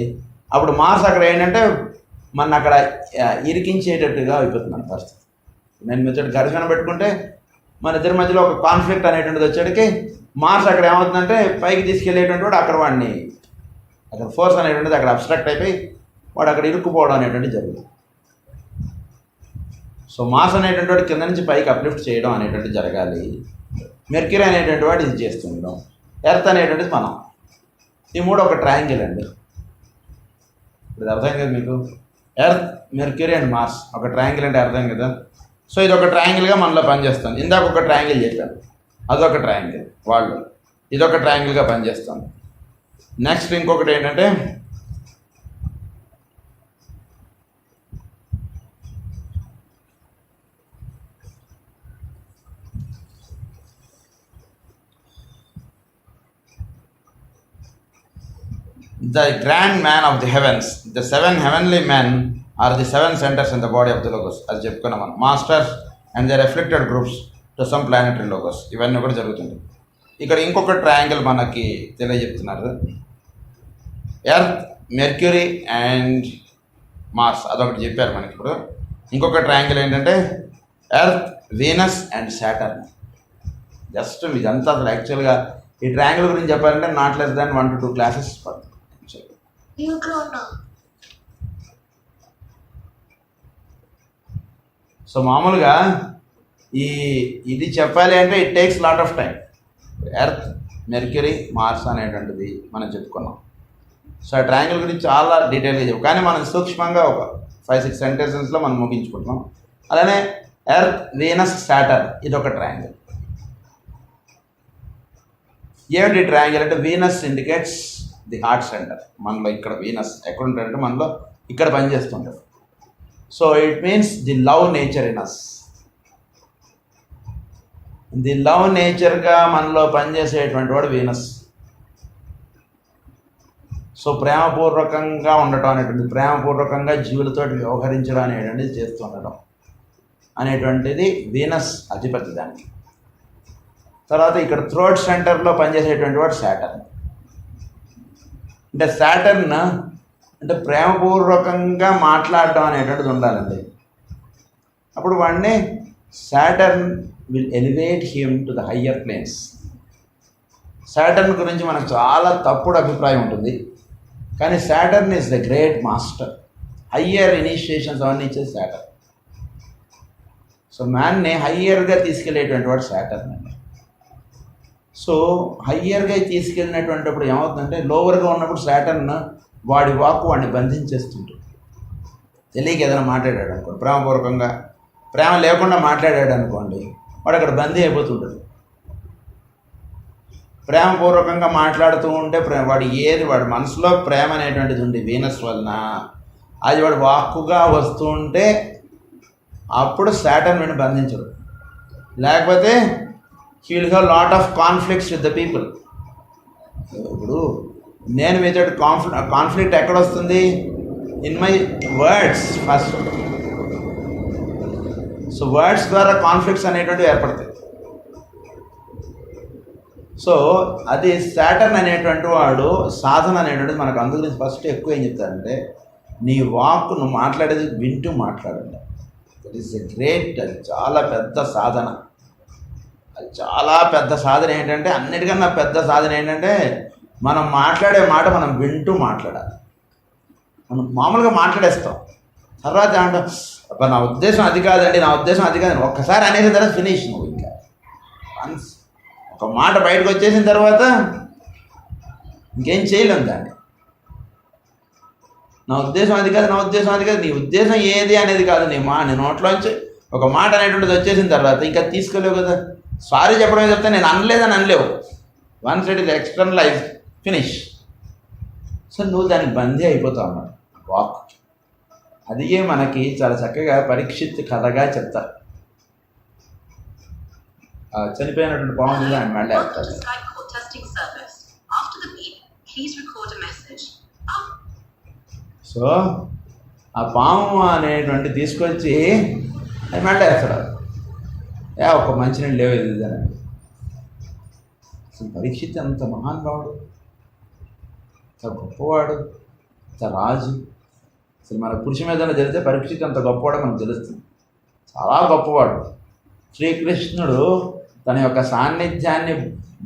అప్పుడు మార్స్ అక్కడ ఏంటంటే మన అక్కడ ఇరికించేటట్టుగా అయిపోతుంది మన పరిస్థితి. నేను మీతో ఘర్షణ పెట్టుకుంటే మన ఇద్దరి మధ్యలో ఒక కాన్ఫ్లిక్ట్ అనేటువంటిది వచ్చేటికి మార్స్ అక్కడ ఏమవుతుందంటే పైకి తీసుకెళ్ళేటువంటి వాడు అక్కడ వాడిని, అక్కడ ఫోర్స్ అనేటువంటిది అక్కడ అబ్స్ట్రాక్ట్ అయిపోయి వాడు అక్కడ ఇరుక్కుపోవడం అనేటువంటిది జరుగుతుంది. సో మార్స్ అనేటువంటి వాడు కింద నుంచి పైకి అప్లిఫ్ట్ చేయడం అనేటువంటిది జరగాలి. మెర్క్యూరీ అనేటువంటి వాడు ఇది చేస్తుండడం, ఎర్త్ అనేటువంటిది మనం. ఈ మూడు ఒక ట్రయాంగిల్ అండి. ఇప్పుడు అర్థం కదా మీకు, ఎర్త్, మెర్క్యూరీ అండ్ మార్స్ ఒక ట్రయాంగిల్ అంటే అర్థం కదా. సో ఇది ఒక ట్రయాంగిల్గా మనలో పనిచేస్తాను. ఇందాక ఒక ట్రయాంగిల్ చెప్పాను, అదొక ట్రయాంగిల్ వాళ్ళు, ఇదొక ట్రయాంగిల్గా పనిచేస్తాను. నెక్స్ట్ ఇంకొకటి ఏంటంటే the grand man of the heavens, the 7 heavenly men are the 7 centers in the body of the logos. అది చెప్పుకున్నాం మనం. Masters and they reflected groups to some planetary logos. ఇవన్నీ కూడా జరుగుతుంది. ఇక్కడ ఇంకొక ట్రయాంగిల్ మనకి తెలియజెప్తున్నారు. ఎర్త్, మెర్క్యూరీ అండ్ మార్స్ అదొకటి చెప్పారు మనకి. ఇప్పుడు ఇంకొక ట్రయాంగిల్ ఏంటంటే Earth, Venus and Saturn. Just ఇదంతా అసలు యాక్చువల్గా ఈ ట్రయాంగిల్ గురించి చెప్పాలంటే not less than 1 to 2 classes పడుతుంది. సో మామూలుగా ఇది చెప్పాలి అంటే it takes lot of time. Earth, Mercury, Mars అనేటువంటిది మనం చెప్పుకున్నాం. సో ఆ ట్రయాంగిల్ గురించి చాలా డీటెయిల్గా చెప్పు, కానీ మనం సూక్ష్మంగా ఒక 5-6 సెంటెన్సెస్లో మనం ముగించుకుంటున్నాం. అలానే ఎర్త్, వీనస్, సాటర్న్ ఇది ఒక ట్రయాంగిల్. ఏమిటి ట్రయాంగిల్ అంటే Venus indicates the heart centre. మనలో ఇక్కడ వీనస్ ఎక్కడ ఉంటాడంటే మనలో ఇక్కడ పనిచేస్తుంటారు. So it means the love nature in us. The love నేచర్గా మనలో పనిచేసేటువంటి వాడు వీనస్. సో ప్రేమపూర్వకంగా ఉండటం అనేటువంటిది, ప్రేమపూర్వకంగా జీవులతో వ్యవహరించడం అనేటువంటిది చేస్తుండటం అనేటువంటిది వీనస్ అధిపతి దానికి. తర్వాత ఇక్కడ థ్రోట్ సెంటర్లో పనిచేసేటువంటి వాడు సాటర్న్. అంటే సాటర్న్ అంటే ప్రేమపూర్వకంగా మాట్లాడటం అనేటువంటిది ఉండాలండి. అప్పుడు వాడిని Saturn will elevate him to the higher planes. Saturn గురించి మనకు చాలా తప్పుడు అభిప్రాయం ఉంటుంది, కానీ Saturn is the great master. Higher initiations అవన్నీ ఇచ్చేది సాటర్న్. సో మ్యాన్ని హయ్యర్గా తీసుకెళ్ళేటువంటి వాడు సాటర్న్ అండి. సో హయ్యర్గా తీసుకెళ్ళినటువంటిప్పుడు ఏమవుతుందంటే లోవర్గా ఉన్నప్పుడు సాటర్న్ వాడి వాక్కు వాడిని బంధించేస్తుంటుంది. తెలియక ఏదైనా మాట్లాడాడు అనుకోండి, ప్రేమపూర్వకంగా, ప్రేమ లేకుండా మాట్లాడాడు అనుకోండి, వాడు అక్కడ బందీ అయిపోతుంటాడు. ప్రేమపూర్వకంగా మాట్లాడుతూ ఉంటే వాడి మనసులో ప్రేమ అనేటువంటిది ఉంది వీనస్ వలన, అది వాడు వాక్కుగా వస్తూ ఉంటే అప్పుడు సాటర్న్ వీడిని బంధించడు. లేకపోతే he will have lot of conflicts with the people. ఇప్పుడు నేను మీతో కాన్ఫ్లిక్ట్ ఎక్కడ వస్తుంది? In my words first. So words ద్వారా కాన్ఫ్లిక్ట్స్ అనేటువంటివి ఏర్పడతాయి. సో అది సాటర్న్ అనేటువంటి వాడు సాధన అనేటువంటిది మనకు అందు గురించి ఫస్ట్ ఎక్కువ ఏం చెప్తారంటే నీ వాక్కు నువ్వు మాట్లాడేది వింటూ మాట్లాడండి. దట్ ఈస్ ఎ గ్రేట్, అది చాలా పెద్ద సాధన. అది చాలా పెద్ద సాధన. ఏంటంటే అన్నిటికన్నా పెద్ద సాధన ఏంటంటే మనం మాట్లాడే మాట మనం వింటూ మాట్లాడాలి. మనం మామూలుగా మాట్లాడేస్తాం, తర్వాత అంటాం అబ్బా నా ఉద్దేశం అది కాదండి, నా ఉద్దేశం అది కాదండి. ఒక్కసారి అనేసిన తర్వాత ఫినిష్. నువ్వు ఇంకా వన్స్ ఒక మాట బయటకు వచ్చేసిన తర్వాత ఇంకేం చేయలేము దాన్ని. నా ఉద్దేశం అది కాదు, నా ఉద్దేశం అది కాదు, నీ ఉద్దేశం ఏది అనేది కాదు. నీ నోట్లోంచి ఒక మాట అనేటువంటిది వచ్చేసిన తర్వాత ఇంకా తీసుకోలేవు కదా. సారీ చెప్పడమే చెప్తే నేను అనలేదని అనలేవు. Once it is externalise finish. So నువ్వు దానికి బందీ అయిపోతావు అన్నమాట వాక్. అది మనకి చాలా చక్కగా పరీక్షిత్ కథగా చెప్తారు. చనిపోయినటువంటి పాము ఆయన మళ్ళీ వేస్తారు. సో ఆ పాము అనేటువంటి తీసుకొచ్చి అది మళ్ళీ వేస్తాడు. ఒక మంచినీళ్ళు లేవు ఇది అని. అసలు పరీక్షిత్ అంత మహానుభావుడు, అంత గొప్పవాడు, అంత రాజు. అసలు మన పురుష మీద జరిగితే పరీక్షిత్ అంత గొప్పవాడు మనకు తెలుస్తుంది. చాలా గొప్పవాడు. శ్రీకృష్ణుడు తన యొక్క సాన్నిధ్యాన్ని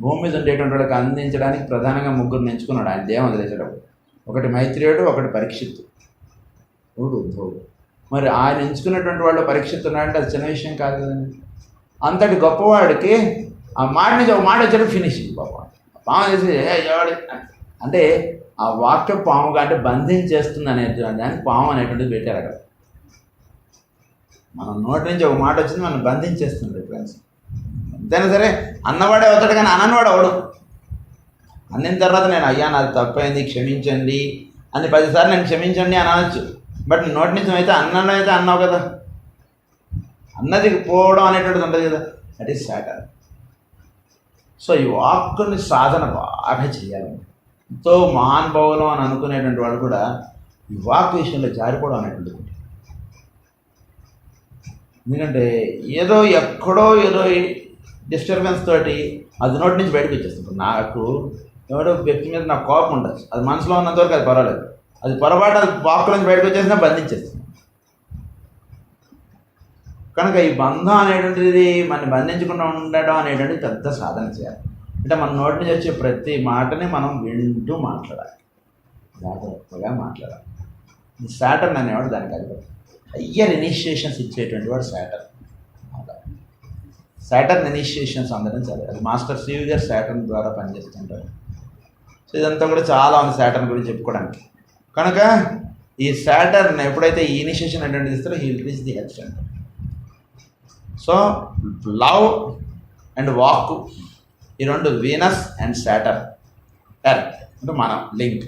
భూమి మీద ఉండేటువంటి వాళ్ళకి అందించడానికి ప్రధానంగా ముగ్గురు ఎంచుకున్నాడు ఆయన దేహం వదిలేసేటప్పుడు. ఒకటి మైత్రేయుడు, ఒకటి పరీక్షిత్తు, ఉద్ధవుడు. మరి ఆయన ఎంచుకున్నటువంటి వాళ్ళు పరీక్షిత్తు ఉన్నాడంటే అది చిన్న విషయం కాదు కదండి. అంతటి గొప్పవాడికి ఆ మాట నుంచి ఒక మాట వచ్చాడు ఫినిషింగ్. పాము చేసి అంటే ఆ వాక్యం పాముగా అంటే బంధించేస్తుంది అనేటువంటి దానికి పాము అనేటువంటిది పెట్టారు అక్కడ. మన నోటి నుంచి ఒక మాట వచ్చింది మనం బంధించేస్తుంది ఫ్రెండ్స్. ఎంతైనా సరే అన్నవాడే అవుతాడు, కానీ అన్నవాడు అవడు. అన్నిన తర్వాత నేను అయ్యా నాది తప్పైంది క్షమించండి అని 10 సార్లు నేను క్షమించండి అని అనొచ్చు. బట్ నోటి నుంచి అయితే అన్నం అయితే అన్నావు కదా, అన్నది పోవడం అనేటువంటిది ఉంటుంది కదా, దట్ ఈస్ సాటర్న్. సో ఈ వాక్కుని సాధన బాగా చేయాలండి. ఎంతో మహానుభావులం అని అనుకునేటువంటి వాడు కూడా ఈ వాక్ విషయంలో జారిపోవడం అనేటువంటిది. ఎందుకంటే ఏదో ఎక్కడో డిస్టర్బెన్స్ తోటి అది నోటి నుంచి బయటకు వచ్చేస్తుంది. ఇప్పుడు నాకు ఎవడో వ్యక్తి మీద నాకు కోపం ఉండదు, అది మనసులో ఉన్నంత వరకు అది పర్వాలేదు. అది పొరపాటు అది వాక్కుల నుంచి బయటకు వచ్చేసినా బంధించేస్తుంది. కనుక ఈ బంధం అనేటువంటిది మనం బంధించకుండా ఉండడం అనేటువంటిది పెద్ద సాధన చేయాలి. అంటే మన నోటి నుంచి వచ్చే ప్రతి మాటని మనం వింటూ మాట్లాడాలి, జాగ్రత్తగా మాట్లాడాలి. సాటర్న్ అనేవాడు దానికి అధిపతి. హయ్యర్ ఇనిషియేషన్స్ ఇచ్చేటువంటి వాడు సాటర్న్. సాటర్న్ ఇనిషియేషన్స్ అందరం చదివారు. అది మాస్టర్ సివి గారు సాటర్న్ ద్వారా పనిచేస్తుంటారు. సో ఇదంతా కూడా చాలా ఉంది సాటర్న్ గురించి చెప్పుకోవడానికి. కనుక ఈ సాటర్న్ ఎప్పుడైతే ఈ ఇనిషియేషన్ అనేటువంటిది ఇస్తారో he will reach the head centre. So love and వాక్ ఈ రెండు, వీనస్ అండ్ సాటర్న్, ఎర్త్ అంటే మనం లింక్.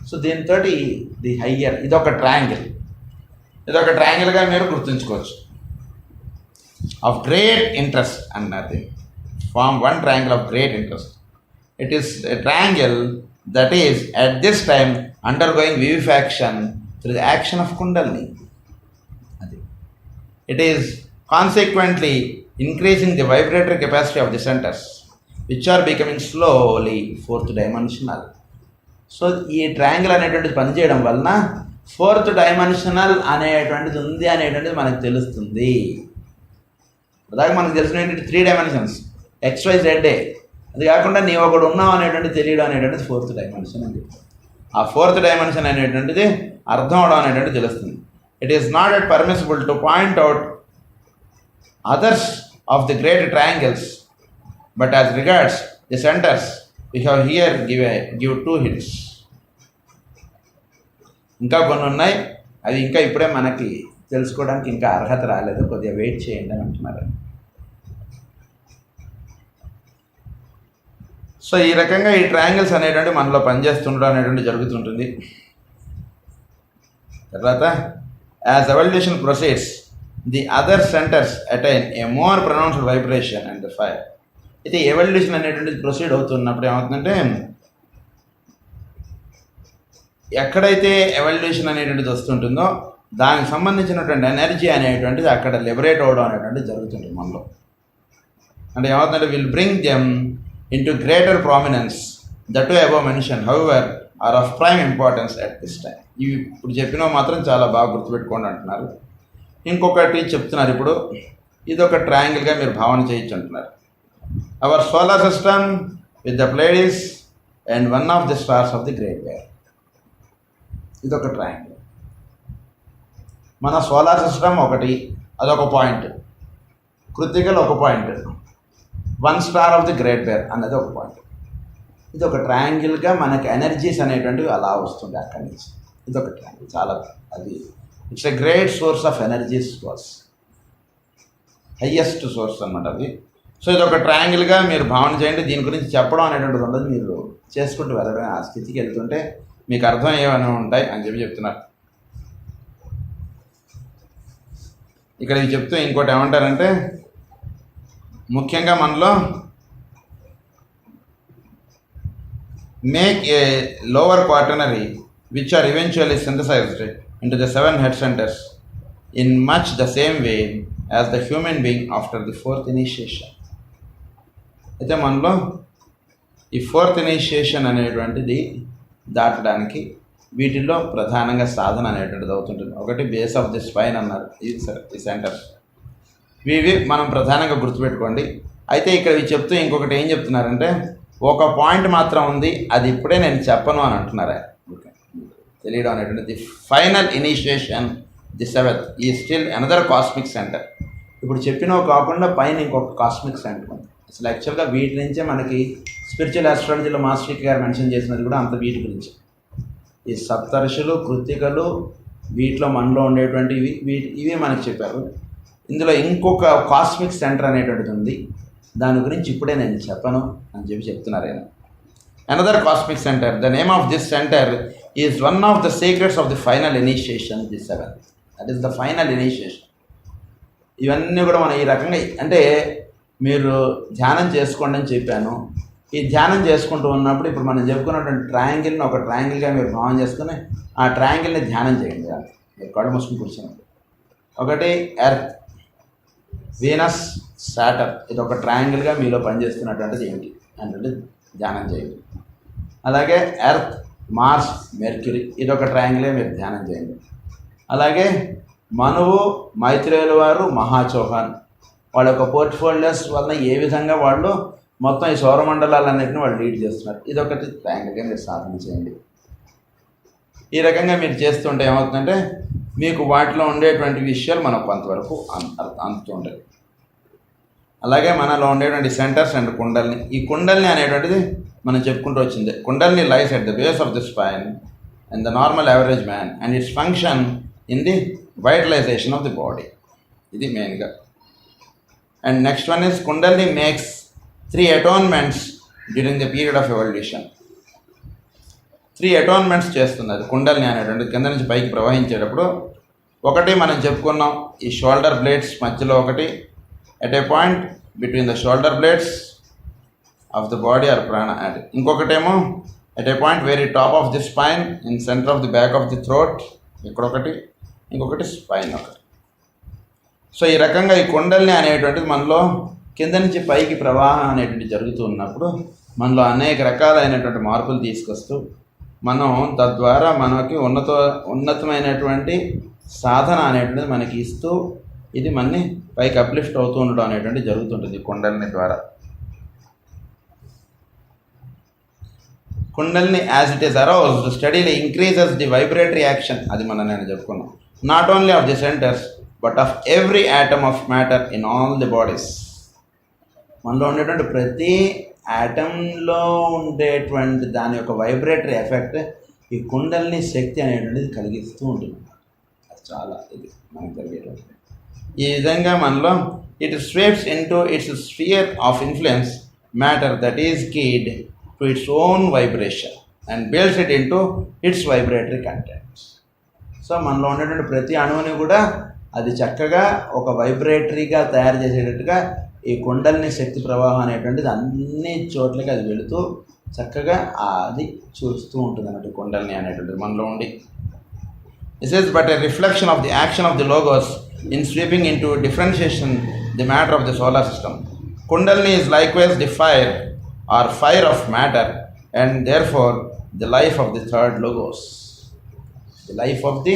సో దీంతో ది హయ్యర్ ఇదొక ట్రయాంగిల్, ఇదొక ట్రయాంగిల్గా మీరు గుర్తుంచుకోవచ్చు. ఆఫ్ గ్రేట్ ఇంట్రెస్ట్ అన్నది form one triangle of great interest. It is a triangle that is at this time undergoing vivification through the action of kundalini. అది it is consequently increasing the vibratory capacity of the centers, which are becoming slowly fourth dimensional. So ఈ triangle అనేటువంటిది పనిచేయడం వలన fourth dimensional అనేటువంటిది ఉంది అనేటువంటిది మనకు తెలుస్తుంది. అలాగే మనకు తెలిసినటువంటి 3 డైమెన్షన్స్ XYZ. అది కాకుండా నీ ఒకడు ఉన్నావు అనేటువంటిది తెలియడం అనేటువంటిది ఫోర్త్ డైమెన్షన్ అని చెప్తాం. ఆ ఫోర్త్ డైమెన్షన్ అనేటువంటిది అర్థం అవడం అనేటువంటిది తెలుస్తుంది. It is not at permissible to point out others of the great triangles, but as regards the centers we have here give 2 hints. ఇంకా కొన్ని ఉన్నాయి, అవి ఇంకా ఇప్పుడే మనకి తెలుసుకోవడానికి ఇంకా అర్హత రాలేదు, కొద్దిగా వెయిట్ చేయండి అని అంటున్నారు. సో ఈ రకంగా ఈ ట్రయాంగిల్స్ అనేటువంటి మనలో పనిచేస్తుండడం అనేటువంటి జరుగుతుంటుంది. తర్వాత as evolution proceeds the other centers attain a more pronounced vibration and the fire. అయితే ఎవల్యూషన్ అనేటువంటిది ప్రొసీడ్ అవుతున్నప్పుడు ఏమవుతుందంటే, ఎక్కడైతే ఎవల్యూషన్ అనేటువంటిది వస్తుంటుందో దానికి సంబంధించినటువంటి ఎనర్జీ అనేటువంటిది అక్కడ లిబరేట్ అవ్వడం అనేటువంటిది జరుగుతుంది మనలో. అంటే ఏమవుతుందంటే will bring them into greater prominence that above mention however are of prime importance at this time. ఇవి ఇప్పుడు చెప్పినవి మాత్రం చాలా బాగా గుర్తుపెట్టుకోండి అంటున్నారు. ఇంకొకటి చెప్తున్నారు ఇప్పుడు, ఇది ఒక ట్రయాంగిల్గా మీరు భావన చేయొచ్చు అంటున్నారు. Our solar system with the Pleiades and one of the stars of the Great Bear. ఇదొక ట్రయాంగిల్. మన సోలార్ సిస్టమ్ ఒకటి, అదొక పాయింట్. కృత్తికలు ఒక point, 1 star of the Great Bear అన్నది ఒక పాయింట్. ఇది ఒక ట్రయాంగిల్గా మనకి ఎనర్జీస్ అనేటువంటివి అలా వస్తుంది అక్కడి నుంచి. ఇదొక ట్రయాంగిల్, చాలా అది it's a great source of energies to us, highest source అన్నమాట అది. సో ఇది ఒక ట్రయాంగిల్గా మీరు భావన చేయండి. దీని గురించి చెప్పడం అనేటువంటిది ఉండదు, మీరు చేసుకుంటూ వెళ్ళడం. ఆ స్థితికి వెళ్తుంటే మీకు అర్థం ఏమైనా ఉంటాయి అని చెప్తున్నారు. ఇక్కడ ఇది చెప్తూ ఇంకోటి ఏమంటారంటే, ముఖ్యంగా మనలో make a lower quaternary which are eventually synthesized into the 7 head centers in much the same way as the human being after the 4th initiation. అయితే మనలో ఈ 4th ఇనిషియేషన్ అనేటువంటిది దాటడానికి వీటిల్లో ప్రధానంగా సాధన అనేటువంటిది అవుతుంటుంది. ఒకటి బేస్ ఆఫ్ ది స్పైన్ అన్నారు, ఈ సెంటర్స్ ఇవి మనం ప్రధానంగా గుర్తుపెట్టుకోండి. అయితే ఇక్కడ ఇవి చెప్తూ ఇంకొకటి ఏం చెప్తున్నారంటే, ఒక పాయింట్ మాత్రం ఉంది, అది ఇప్పుడే నేను చెప్పను అని అంటున్నారు. తెలియడం అనేటువంటిది ఫైనల్ ఇనిషియేషన్ ది 7th ఈ స్టిల్ అనదర్ కాస్మిక్ సెంటర్. ఇప్పుడు చెప్పినవి కాకుండా పైన ఇంకొక కాస్మిక్ సెంటర్ ఉంది. అసలు యాక్చువల్గా వీటి నుంచే మనకి స్పిరిచువల్ ఆస్ట్రాలజీలో మాస్టర్ గారు మెన్షన్ చేసినది కూడా అంత వీటి గురించి. ఈ సప్తర్షులు, కృత్తికలు, వీటిలో మనలో ఉండేటువంటివి ఇవే మనకి చెప్పారు. ఇందులో ఇంకొక కాస్మిక్ సెంటర్ అనేటువంటిది ఉంది, దాని గురించి ఇప్పుడే నేను చెప్పను అని చెప్తున్నారు ఆయన. Another cosmic center, the name of this center is one of the secrets of the final initiation, the 7th. That is the final initiation. ఇవన్నీ కూడా మనం ఈ రకంగా అంటే మీరు ధ్యానం చేసుకోండి అని చెప్పాను. ఈ ధ్యానం చేసుకుంటూ ఉన్నప్పుడు ఇప్పుడు మనం చెప్పుకున్నటువంటి ట్రయాంగిల్ని ఒక ట్రయాంగిల్గా మీరు భావన చేసుకుని ఆ ట్రయాంగిల్ని ధ్యానం చేయండి. మీరు కళ్ళు మూసుకుని కూర్చున్నప్పుడు ఒకటి ఎర్త్, వీనస్, సాటర్న్, ఇది ఒక ట్రయాంగిల్గా మీలో పనిచేస్తున్నటువంటిది ఏమిటి అంటే ధ్యానం చేయండి. అలాగే ఎర్త్, మార్స్, మెర్క్యూరీ, ఇది ఒక ట్రయాంగిల్గా మీరు ధ్యానం చేయండి. అలాగే మనువు, మైత్రేయుల వారు, మహాచౌహాన్ వాళ్ళ యొక్క పోర్ట్ఫోలియోస్ వలన ఏ విధంగా వాళ్ళు మొత్తం ఈ సౌరమండలాలన్నింటినీ వాళ్ళు లీడ్ చేస్తున్నారు, ఇదొకటి ట్రయాంగిల్గా మీరు సాధన చేయండి. ఈ రకంగా మీరు చేస్తుంటే ఏమవుతుందంటే మీకు వాటిలో ఉండేటువంటి విషయాలు మనకు కొంతవరకు అందుతుంటాయి. అలాగే మనలో ఉండేటువంటి సెంటర్స్ అండ్ కుండల్ని, ఈ కుండల్ని అనేటువంటిది మనం చెప్పుకుంటూ వచ్చింది. Kundalini lies at the base of the spine and the normal average man and its function in the vitalisation of the body, ఇది మెయిన్గా. And next one is kundalini makes 3 atonements during the period of evolution. 3 atonements చేస్తున్నది కుండల్ని అనేటువంటి కింద నుంచి పైకి ప్రవహించేటప్పుడు. ఒకటి మనం చెప్పుకున్నాం, ఈ షోల్డర్ బ్లేడ్స్ మధ్యలో ఒకటి, at a point between the shoulder blades of the body or ప్రాణ. అండ్ ఇంకొకటేమో at a point very top of the spine in centre of the back of the throat, ఇక్కడొకటి, ఇంకొకటి స్పైన్ ఒకటి. So ఈ రకంగా ఈ కుండల్ని అనేటువంటిది మనలో కింద నుంచి పైకి ప్రవాహం అనేటువంటి జరుగుతూ ఉన్నప్పుడు మనలో అనేక రకాలైనటువంటి మార్పులు తీసుకొస్తూ మనం తద్వారా మనకి ఉన్నతమైనటువంటి సాధన అనేటువంటిది మనకి ఇస్తూ ఇది మనని పైకి అప్లిఫ్ట్ అవుతూ ఉండడం అనేటువంటి జరుగుతుంటుంది కుండల్ని ద్వారా. Kundalini as it is aroused steadily increases the vibratory action, అది నేను చెప్పుకున్నాం, not only of the centres but of every atom of matter in all the bodies. మనలో ఉండేటువంటి ప్రతి యాటంలో ఉండేటువంటి దాని యొక్క వైబ్రేటరీ ఎఫెక్ట్ ఈ కుండల్ని శక్తి అనేటువంటిది కలిగిస్తూ ఉంటుంది. అది చాలా ఇది మనకు కలిగేటువంటి. ఈ విధంగా మనలో it sweeps into its sphere of influence matter that is keyed to its own vibration and builds it into its vibratory contents. So మనలో ఉండేటువంటి ప్రతి అణువుని కూడా అది చక్కగా ఒక వైబ్రేటరీగా తయారు చేసేటట్టుగా ఈ కుండల్ని శక్తి ప్రవాహం అనేటువంటిది అన్ని చోట్లకి అది వెళుతూ చక్కగా అది చూస్తూ ఉంటుంది అన్నట్టు కుండల్ని అనేటువంటిది మనలో ఉండి. This is but a reflection of the action of the logos in sweeping in to differentiation the matter of the solar system. Kundalini is likewise the fire or fire of matter and therefore the life of the third logos, the life of the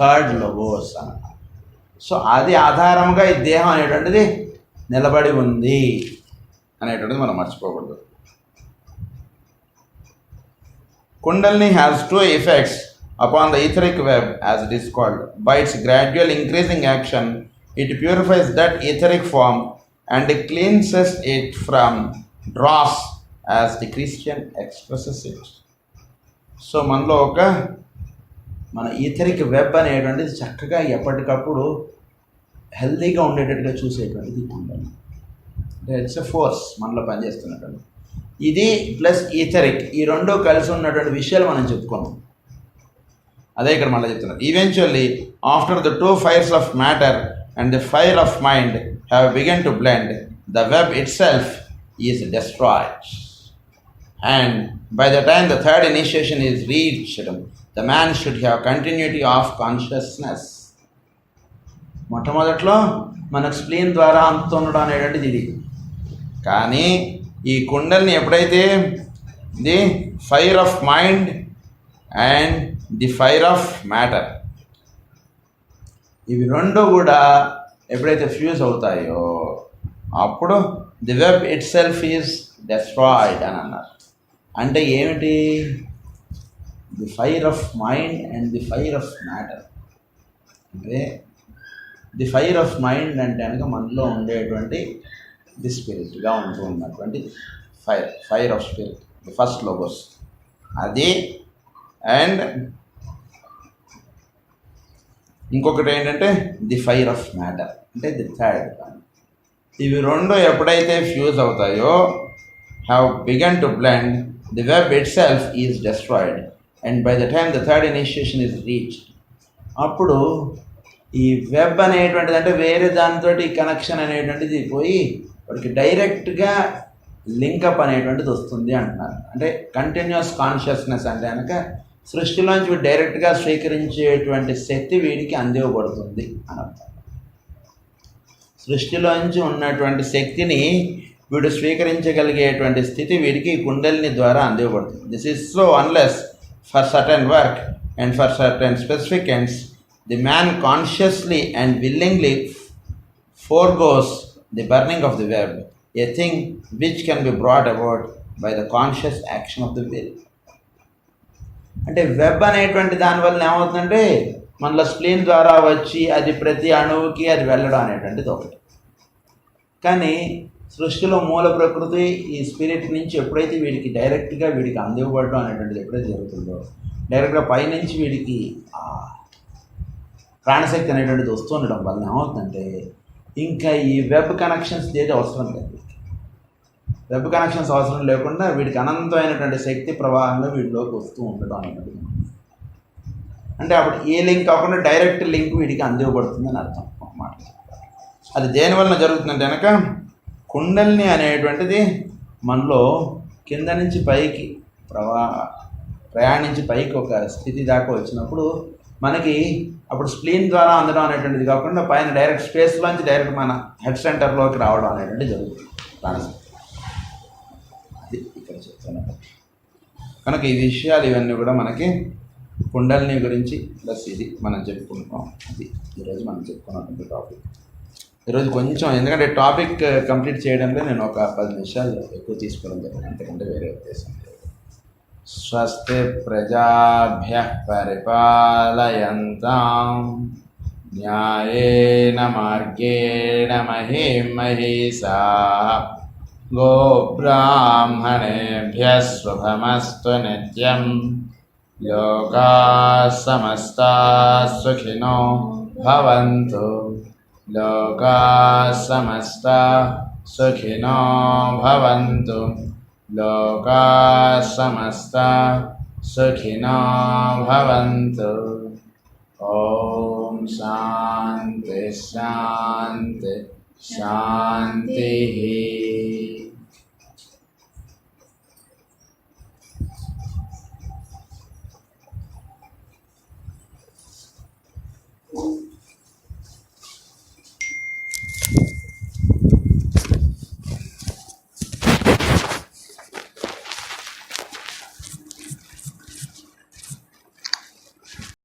third logos అన్నమాట. So అది ఆధారంగా ఈ దేహం అనేటువంటిది నిలబడి ఉంది అనేటువంటిది మనం మర్చిపోకూడదు. కుండల్ని has 2 effects upon the etheric web as it is called. By its gradual increasing action, it purifies that etheric form and cleanses it from dross as the Christian expresses it. So మనలో మన etheric web అనేటువంటిది చక్కగా ఎప్పటికప్పుడు హెల్తీగా ఉండేటట్టుగా చూసేటువంటిది కుండల్ని. It's a force మనలో పనిచేస్తున్నటువంటి ఇది ప్లస్ ఈథరిక్, ఈ రెండు కలిసి ఉన్నటువంటి విషయాలు మనం చెప్పుకున్నాం. అదే ఇక్కడ మళ్ళీ చెప్తున్నారు. Eventually after the 2 fires of matter and the fire of mind have begun to blend, the web itself is destroyed. And by the time the third initiation is reached, the man should have continuity of consciousness. మొట్టమొదట్లో మనకు spleen ద్వారా అందుతుండడం అనేటువంటిది ఇది. కానీ ఈ కుండల్ని ఎప్పుడైతే the fire of mind and the fire of matter, ఇవి రెండు కూడా ఎప్పుడైతే ఫ్యూజ్ అవుతాయో అప్పుడు the web itself is destroyed అని అన్నారు. అంటే ఏమిటి? The fire of mind and the fire of matter. అంటే ది ఫైర్ ఆఫ్ మైండ్ అంటే కనుక మనలో ఉండేటువంటి ది స్పిరిట్గా ఉంటూ ఉన్నటువంటి fire of spirit, the first logos అది. అండ్ ఇంకొకటి ఏంటంటే ది ఫైర్ ఆఫ్ మ్యాటర్, అంటే ది థర్డ్. ఇవి రెండు ఎప్పుడైతే ఫ్యూజ్ అవుతాయో have begun to blend, the web itself is destroyed and by the time the third initiation is reached. అప్పుడు ఈ వెబ్ అనేటువంటిది అంటే వేరే దానితో కనెక్షన్ అనేటువంటిది పోయి వాడికి డైరెక్ట్గా లింకప్ అనేటువంటిది వస్తుంది అంటున్నారు. అంటే కంటిన్యూస్ కాన్షియస్నెస్ అంటే కనుక సృష్టిలోంచి వీడు డైరెక్ట్గా స్వీకరించేటువంటి శక్తి వీడికి అందివ్వబడుతుంది అని అర్థం. సో సృష్టిలోంచి ఉన్నటువంటి శక్తిని వీడు స్వీకరించగలిగేటువంటి స్థితి వీడికి కుండలిని ద్వారా అందివ్వబడుతుంది. This is so unless for certain work and for certain specific ends the man consciously and willingly foregoes the burning of the web, a thing which can be brought about by the conscious action of the will. అంటే web అనేటువంటి దానివల్ల ఏమవుతుందంటే మనలో spleen ద్వారా వచ్చి అది ప్రతి అణువుకి అది వెళ్ళడం అనేటువంటిది ఒకటి. కానీ సృష్టిలో మూల ప్రకృతి ఈ స్పిరిట్ నుంచి ఎప్పుడైతే వీడికి డైరెక్ట్గా వీడికి అందివ్వబడడం అనేటువంటిది ఎప్పుడైతే జరుగుతుందో, డైరెక్ట్గా పైనుంచి వీడికి ప్రాణశక్తి అనేటువంటిది వస్తూ ఉండడం వల్ల ఏమవుతుందంటే ఇంకా ఈ వెబ్ కనెక్షన్స్ ఏది అవసరం లేదు. వెబ్ కనెక్షన్స్ అవసరం లేకుండా వీడికి అనంతమైనటువంటి శక్తి ప్రవాహంలో వీడిలోకి వస్తూ ఉండడం అనేది. అంటే అప్పుడు ఏ లింక్ కాకుండా డైరెక్ట్ లింక్ వీడికి అందివ్వబడుతుందని అర్థం అన్నమాట. అది దేనివల్ల జరుగుతుందంటే కనుక కుండలిని అనేటువంటిది మనలో కింద నుంచి పైకి ప్రయాణించి పైకి ఒక స్థితి దాకా వచ్చినప్పుడు మనకి అప్పుడు స్ప్లీన్ ద్వారా అందడం అనేటువంటిది కాకుండా పైన డైరెక్ట్ స్పేస్లోంచి డైరెక్ట్ మన హెడ్ సెంటర్లోకి రావడం అనేటువంటిది జరుగుతుంది. అది ఇక్కడ చెప్తున్నాను. కనుక ఈ విషయాలు ఇవన్నీ కూడా మనకి కుండలిని గురించి ప్లస్ ఇది మనం చెప్పుకుంటున్నాం. అది ఈరోజు మనం చెప్పుకున్నటువంటి టాపిక్. ఈరోజు కొంచెం ఎందుకంటే టాపిక్ కంప్లీట్ చేయడంలో నేను ఒక 10 నిమిషాలు ఎక్కువ తీసుకోవడం జరిగింది, అంతకంటే వేరే ఉద్దేశం లేదు. స్వస్తి ప్రజాభ్యః పరిపాలయంతాం న్యాయేన మార్గేణ మహీం మహీషాః గోబ్రాహ్మణేభ్యः శుభమస్తు నిత్యం. లోకాః సమస్తాః సుఖినో భవంతు. లోకాః సమస్తాః సుఖినో భవంతు. లోకాః సమస్తాః సుఖినో భవంతు. ఓం శాంతి శాంతి శాంతి.